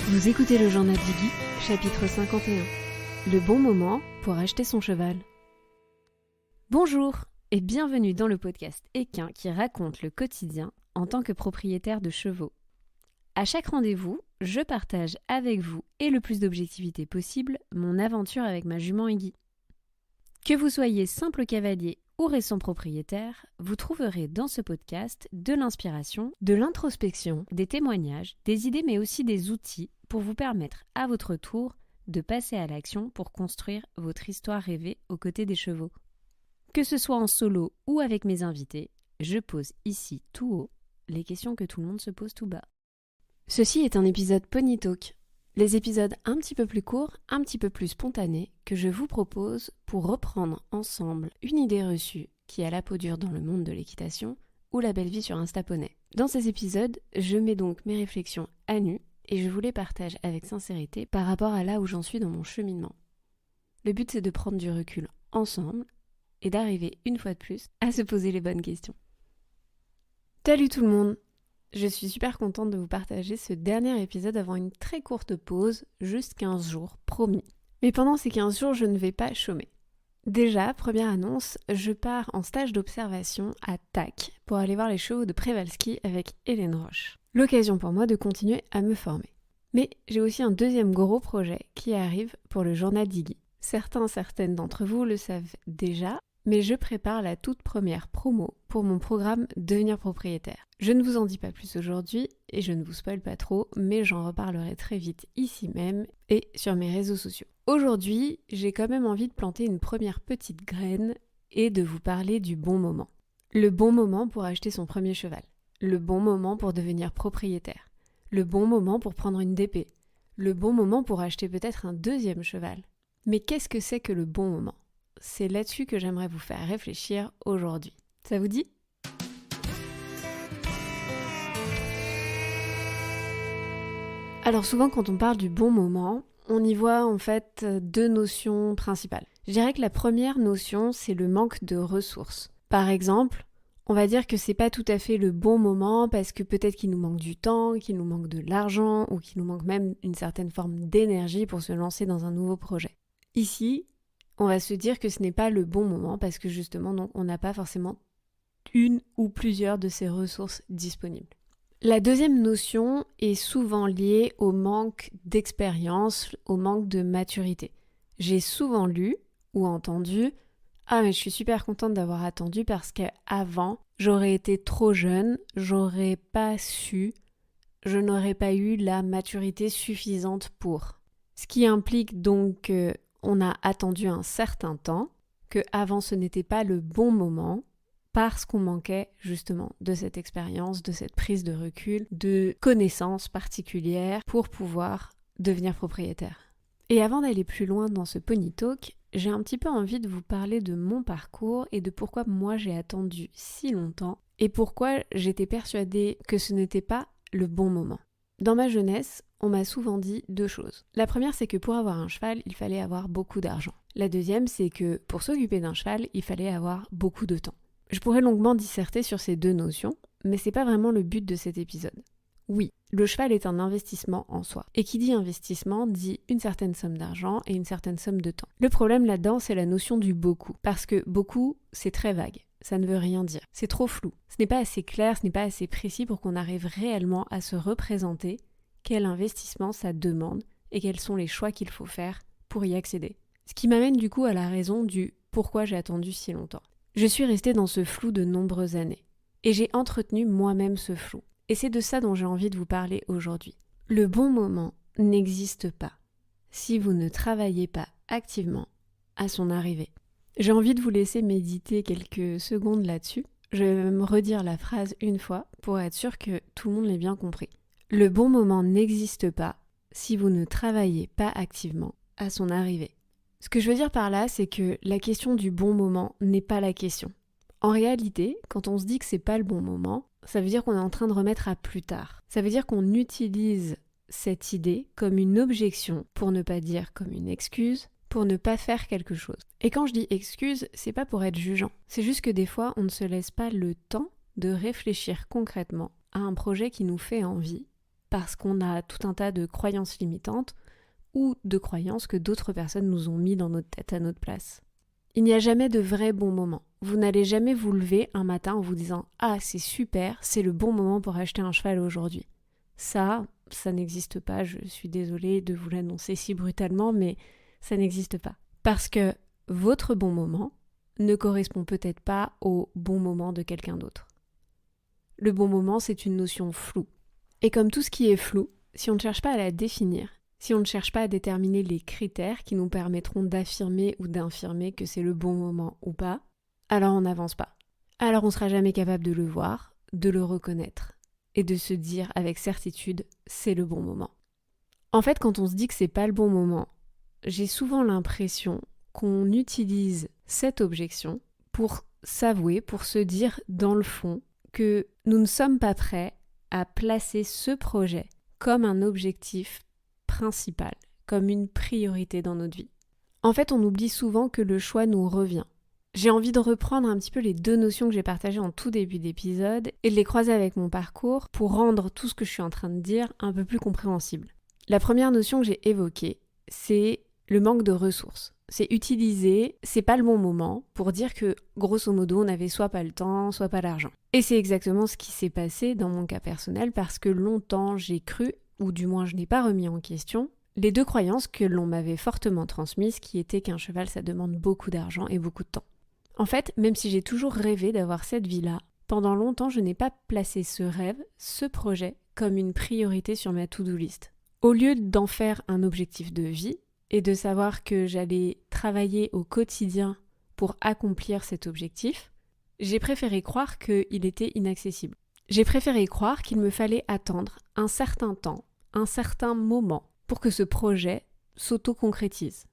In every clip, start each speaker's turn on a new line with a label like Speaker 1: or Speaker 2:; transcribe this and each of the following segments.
Speaker 1: Vous écoutez le journal d'Iggy, chapitre 51. Le bon moment pour acheter son cheval. Bonjour et bienvenue dans le podcast équin qui raconte le quotidien en tant que propriétaire de chevaux. À chaque rendez-vous, je partage avec vous et le plus d'objectivité possible mon aventure avec ma jument Iggy. Que vous soyez simple cavalier ou récent propriétaire, vous trouverez dans ce podcast de l'inspiration, de l'introspection, des témoignages, des idées mais aussi des outils pour vous permettre à votre tour de passer à l'action pour construire votre histoire rêvée aux côtés des chevaux. Que ce soit en solo ou avec mes invités, je pose ici tout haut les questions que tout le monde se pose tout bas. Ceci est un épisode Pony Talk. Les épisodes un petit peu plus courts, un petit peu plus spontanés, que je vous propose pour reprendre ensemble une idée reçue qui a la peau dure dans le monde de l'équitation ou la belle vie sur Instaponey. Dans ces épisodes, je mets donc mes réflexions à nu et je vous les partage avec sincérité par rapport à là où j'en suis dans mon cheminement. Le but c'est de prendre du recul ensemble et d'arriver une fois de plus à se poser les bonnes questions. Salut tout le monde! Je suis super contente de vous partager ce dernier épisode avant une très courte pause, juste 15 jours, promis. Mais pendant ces 15 jours, je ne vais pas chômer. Déjà, première annonce, je pars en stage d'observation à TAC pour aller voir les chevaux de Przewalski avec Hélène Roche. L'occasion pour moi de continuer à me former. Mais j'ai aussi un deuxième gros projet qui arrive pour le journal d'Iggy. Certaines d'entre vous le savent déjà, mais je prépare la toute première promo pour mon programme Devenir propriétaire. Je ne vous en dis pas plus aujourd'hui et je ne vous spoile pas trop, mais j'en reparlerai très vite ici même et sur mes réseaux sociaux. Aujourd'hui, j'ai quand même envie de planter une première petite graine et de vous parler du bon moment. Le bon moment pour acheter son premier cheval. Le bon moment pour devenir propriétaire. Le bon moment pour prendre une DP. Le bon moment pour acheter peut-être un deuxième cheval. Mais qu'est-ce que c'est que le bon moment ? C'est là-dessus que j'aimerais vous faire réfléchir aujourd'hui. Ça vous dit ? Alors souvent quand on parle du bon moment, on y voit en fait deux notions principales. Je dirais que la première notion, c'est le manque de ressources. Par exemple, on va dire que c'est pas tout à fait le bon moment parce que peut-être qu'il nous manque du temps, qu'il nous manque de l'argent ou qu'il nous manque même une certaine forme d'énergie pour se lancer dans un nouveau projet. Ici, on va se dire que ce n'est pas le bon moment parce que justement, donc, on n'a pas forcément une ou plusieurs de ces ressources disponibles. La deuxième notion est souvent liée au manque d'expérience, au manque de maturité. J'ai souvent lu ou entendu « Ah mais je suis super contente d'avoir attendu parce qu'avant, j'aurais été trop jeune, j'aurais pas su, je n'aurais pas eu la maturité suffisante pour. » Ce qui implique donc on a attendu un certain temps, que avant ce n'était pas le bon moment, parce qu'on manquait justement de cette expérience, de cette prise de recul, de connaissances particulières pour pouvoir devenir propriétaire. Et avant d'aller plus loin dans ce Pony Talk, j'ai un petit peu envie de vous parler de mon parcours et de pourquoi moi j'ai attendu si longtemps et pourquoi j'étais persuadée que ce n'était pas le bon moment. Dans ma jeunesse, on m'a souvent dit deux choses. La première, c'est que pour avoir un cheval, il fallait avoir beaucoup d'argent. La deuxième, c'est que pour s'occuper d'un cheval, il fallait avoir beaucoup de temps. Je pourrais longuement disserter sur ces deux notions, mais c'est pas vraiment le but de cet épisode. Oui, le cheval est un investissement en soi. Et qui dit investissement dit une certaine somme d'argent et une certaine somme de temps. Le problème là-dedans, c'est la notion du beaucoup. Parce que beaucoup, c'est très vague. Ça ne veut rien dire. C'est trop flou. Ce n'est pas assez clair, ce n'est pas assez précis pour qu'on arrive réellement à se représenter quel investissement ça demande et quels sont les choix qu'il faut faire pour y accéder. Ce qui m'amène du coup à la raison du pourquoi j'ai attendu si longtemps. Je suis restée dans ce flou de nombreuses années et j'ai entretenu moi-même ce flou. Et c'est de ça dont j'ai envie de vous parler aujourd'hui. Le bon moment n'existe pas si vous ne travaillez pas activement à son arrivée. J'ai envie de vous laisser méditer quelques secondes là-dessus. Je vais même redire la phrase une fois pour être sûr que tout le monde l'ait bien compris. Le bon moment n'existe pas si vous ne travaillez pas activement à son arrivée. Ce que je veux dire par là, c'est que la question du bon moment n'est pas la question. En réalité, quand on se dit que c'est pas le bon moment, ça veut dire qu'on est en train de remettre à plus tard. Ça veut dire qu'on utilise cette idée comme une objection, pour ne pas dire comme une excuse, pour ne pas faire quelque chose. Et quand je dis excuse, c'est pas pour être jugeant. C'est juste que des fois, on ne se laisse pas le temps de réfléchir concrètement à un projet qui nous fait envie parce qu'on a tout un tas de croyances limitantes ou de croyances que d'autres personnes nous ont mis dans notre tête à notre place. Il n'y a jamais de vrai bon moment. Vous n'allez jamais vous lever un matin en vous disant « Ah, c'est super, c'est le bon moment pour acheter un cheval aujourd'hui ». Ça n'existe pas, je suis désolée de vous l'annoncer si brutalement, mais ça n'existe pas. Parce que votre bon moment ne correspond peut-être pas au bon moment de quelqu'un d'autre. Le bon moment, c'est une notion floue. Et comme tout ce qui est flou, si on ne cherche pas à la définir, si on ne cherche pas à déterminer les critères qui nous permettront d'affirmer ou d'infirmer que c'est le bon moment ou pas, alors on n'avance pas. Alors on ne sera jamais capable de le voir, de le reconnaître et de se dire avec certitude c'est le bon moment. En fait, quand on se dit que c'est pas le bon moment, j'ai souvent l'impression qu'on utilise cette objection pour s'avouer, pour se dire dans le fond que nous ne sommes pas prêts à placer ce projet comme un objectif principal, comme une priorité dans notre vie. En fait, on oublie souvent que le choix nous revient. J'ai envie de reprendre un petit peu les deux notions que j'ai partagées en tout début d'épisode et de les croiser avec mon parcours pour rendre tout ce que je suis en train de dire un peu plus compréhensible. La première notion que j'ai évoquée, c'est le manque de ressources. C'est utiliser, c'est pas le bon moment pour dire que, grosso modo, on n'avait soit pas le temps, soit pas l'argent. Et c'est exactement ce qui s'est passé dans mon cas personnel parce que longtemps j'ai cru, ou du moins je n'ai pas remis en question, les deux croyances que l'on m'avait fortement transmises qui étaient qu'un cheval ça demande beaucoup d'argent et beaucoup de temps. En fait, même si j'ai toujours rêvé d'avoir cette vie-là, pendant longtemps je n'ai pas placé ce rêve, ce projet, comme une priorité sur ma to-do list. Au lieu d'en faire un objectif de vie, et de savoir que j'allais travailler au quotidien pour accomplir cet objectif, j'ai préféré croire qu'il était inaccessible. J'ai préféré croire qu'il me fallait attendre un certain temps, un certain moment pour que ce projet s'auto-concrétise.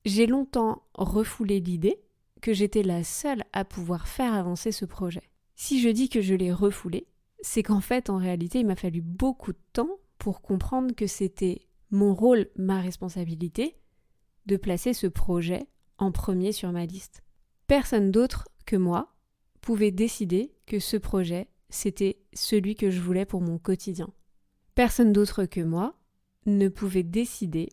Speaker 1: J'ai longtemps refoulé l'idée que j'étais la seule à pouvoir faire avancer ce projet. Si je dis que je l'ai refoulé, c'est qu'en fait, en réalité, il m'a fallu beaucoup de temps pour comprendre que c'était mon rôle, ma responsabilité, de placer ce projet en premier sur ma liste. Personne d'autre que moi pouvait décider que ce projet, c'était celui que je voulais pour mon quotidien. Personne d'autre que moi ne pouvait décider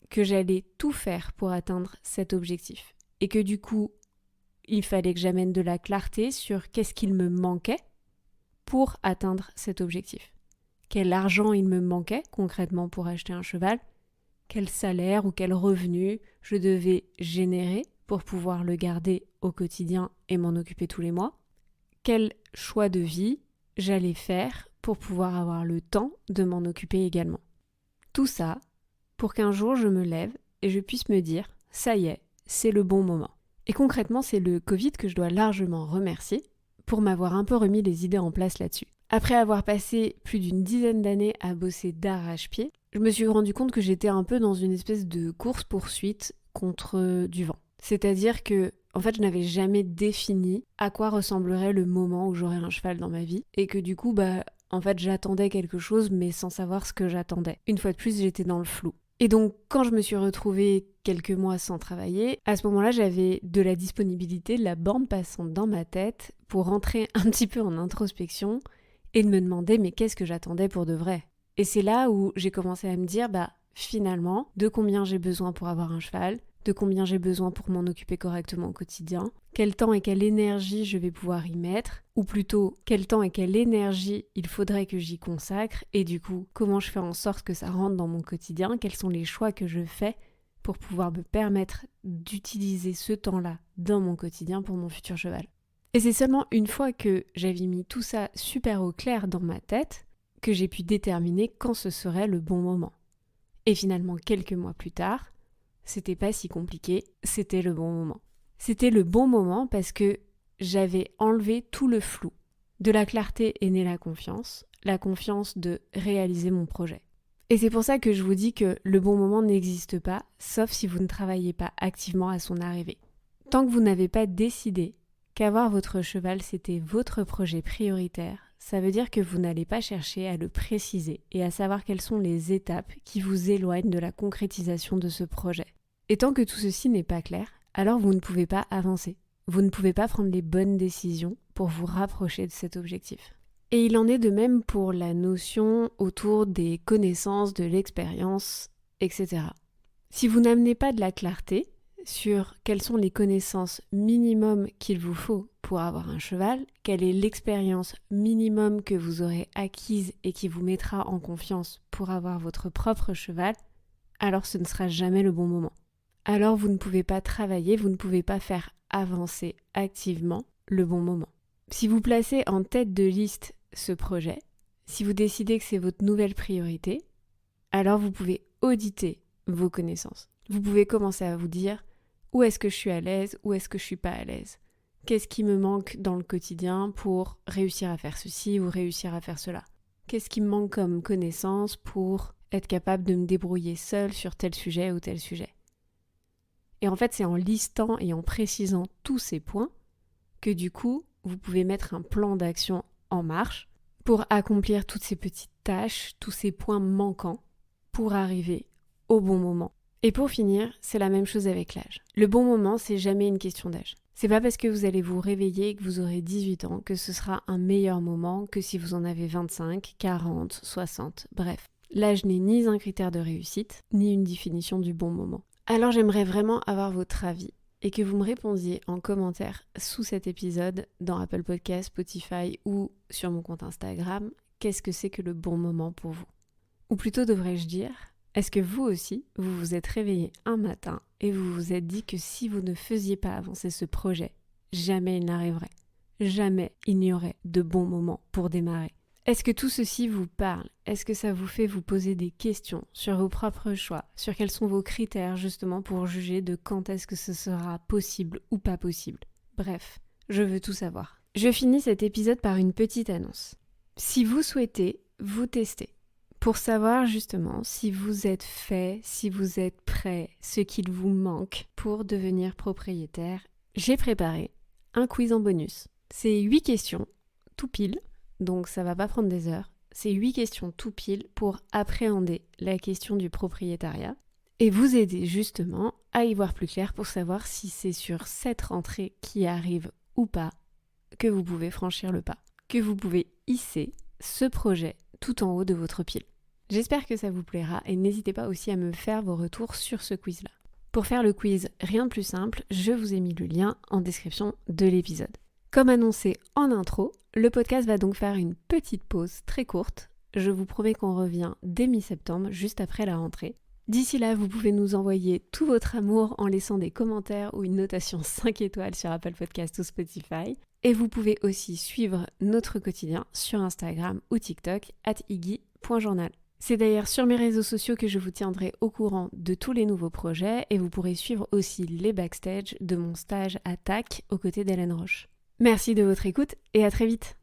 Speaker 1: que j'allais tout faire pour atteindre cet objectif. Et que du coup, il fallait que j'amène de la clarté sur qu'est-ce qu'il me manquait pour atteindre cet objectif. Quel argent il me manquait concrètement pour acheter un cheval, quel salaire ou quel revenu je devais générer pour pouvoir le garder au quotidien et m'en occuper tous les mois, quel choix de vie j'allais faire pour pouvoir avoir le temps de m'en occuper également. Tout ça pour qu'un jour je me lève et je puisse me dire « ça y est, c'est le bon moment ». Et concrètement, c'est le Covid que je dois largement remercier pour m'avoir un peu remis les idées en place là-dessus. Après avoir passé plus d'une dizaine d'années à bosser d'arrache-pied, je me suis rendu compte que j'étais un peu dans une espèce de course-poursuite contre du vent. C'est-à-dire que, en fait, je n'avais jamais défini à quoi ressemblerait le moment où j'aurais un cheval dans ma vie. Et que du coup, en fait, j'attendais quelque chose, mais sans savoir ce que j'attendais. Une fois de plus, j'étais dans le flou. Et donc, quand je me suis retrouvée quelques mois sans travailler, à ce moment-là, j'avais de la disponibilité, de la bande passante dans ma tête pour rentrer un petit peu en introspection et de me demander mais qu'est-ce que j'attendais pour de vrai ? Et c'est là où j'ai commencé à me dire finalement, de combien j'ai besoin pour avoir un cheval, de combien j'ai besoin pour m'en occuper correctement au quotidien, quel temps et quelle énergie je vais pouvoir y mettre, ou plutôt quel temps et quelle énergie il faudrait que j'y consacre, et du coup, comment je fais en sorte que ça rentre dans mon quotidien, quels sont les choix que je fais pour pouvoir me permettre d'utiliser ce temps-là dans mon quotidien pour mon futur cheval. Et c'est seulement une fois que j'avais mis tout ça super au clair dans ma tête que j'ai pu déterminer quand ce serait le bon moment. Et finalement, quelques mois plus tard, c'était pas si compliqué, c'était le bon moment. C'était le bon moment parce que j'avais enlevé tout le flou. De la clarté est née la confiance de réaliser mon projet. Et c'est pour ça que je vous dis que le bon moment n'existe pas, sauf si vous ne travaillez pas activement à son arrivée. Tant que vous n'avez pas décidé qu'avoir votre cheval c'était votre projet prioritaire, ça veut dire que vous n'allez pas chercher à le préciser et à savoir quelles sont les étapes qui vous éloignent de la concrétisation de ce projet. Et tant que tout ceci n'est pas clair, alors vous ne pouvez pas avancer. Vous ne pouvez pas prendre les bonnes décisions pour vous rapprocher de cet objectif. Et il en est de même pour la notion autour des connaissances, de l'expérience, etc. Si vous n'amenez pas de la clarté sur quelles sont les connaissances minimum qu'il vous faut pour avoir un cheval, quelle est l'expérience minimum que vous aurez acquise et qui vous mettra en confiance pour avoir votre propre cheval, alors ce ne sera jamais le bon moment. Alors vous ne pouvez pas travailler, vous ne pouvez pas faire avancer activement le bon moment. Si vous placez en tête de liste ce projet, si vous décidez que c'est votre nouvelle priorité, alors vous pouvez auditer vos connaissances. Vous pouvez commencer à vous dire où est-ce que je suis à l'aise, où est-ce que je suis pas à l'aise. Qu'est-ce qui me manque dans le quotidien pour réussir à faire ceci ou réussir à faire cela. Qu'est-ce qui me manque comme connaissance pour être capable de me débrouiller seule sur tel sujet ou tel sujet. Et en fait, c'est en listant et en précisant tous ces points que du coup, vous pouvez mettre un plan d'action en marche pour accomplir toutes ces petites tâches, tous ces points manquants pour arriver au bon moment. Et pour finir, c'est la même chose avec l'âge. Le bon moment, c'est jamais une question d'âge. C'est pas parce que vous allez vous réveiller et que vous aurez 18 ans que ce sera un meilleur moment que si vous en avez 25, 40, 60, bref. L'âge n'est ni un critère de réussite, ni une définition du bon moment. Alors j'aimerais vraiment avoir votre avis et que vous me répondiez en commentaire sous cet épisode dans Apple Podcasts, Spotify ou sur mon compte Instagram, qu'est-ce que c'est que le bon moment pour vous? Ou plutôt devrais-je dire, est-ce que vous aussi, vous vous êtes réveillé un matin et vous vous êtes dit que si vous ne faisiez pas avancer ce projet, jamais il n'arriverait, jamais il n'y aurait de bon moment pour démarrer? Est-ce que tout ceci vous parle? Est-ce que ça vous fait vous poser des questions sur vos propres choix, sur quels sont vos critères justement pour juger de quand est-ce que ce sera possible ou pas possible? Bref, je veux tout savoir. Je finis cet épisode par une petite annonce. Si vous souhaitez vous tester, pour savoir justement si vous êtes fait, si vous êtes prêt, ce qu'il vous manque pour devenir propriétaire, j'ai préparé un quiz en bonus. C'est 8 questions, tout pile, donc ça va pas prendre des heures. C'est 8 questions tout pile pour appréhender la question du propriétariat et vous aider justement à y voir plus clair pour savoir si c'est sur cette rentrée qui arrive ou pas que vous pouvez franchir le pas, que vous pouvez hisser ce projet tout en haut de votre pile. J'espère que ça vous plaira et n'hésitez pas aussi à me faire vos retours sur ce quiz-là. Pour faire le quiz, rien de plus simple, je vous ai mis le lien en description de l'épisode. Comme annoncé en intro, le podcast va donc faire une petite pause très courte. Je vous promets qu'on revient dès mi-septembre, juste après la rentrée. D'ici là, vous pouvez nous envoyer tout votre amour en laissant des commentaires ou une notation 5 étoiles sur Apple Podcasts ou Spotify. Et vous pouvez aussi suivre notre quotidien sur Instagram ou TikTok @iggy.journal. C'est d'ailleurs sur mes réseaux sociaux que je vous tiendrai au courant de tous les nouveaux projets et vous pourrez suivre aussi les backstage de mon stage à TAC aux côtés d'Hélène Roche. Merci de votre écoute et à très vite.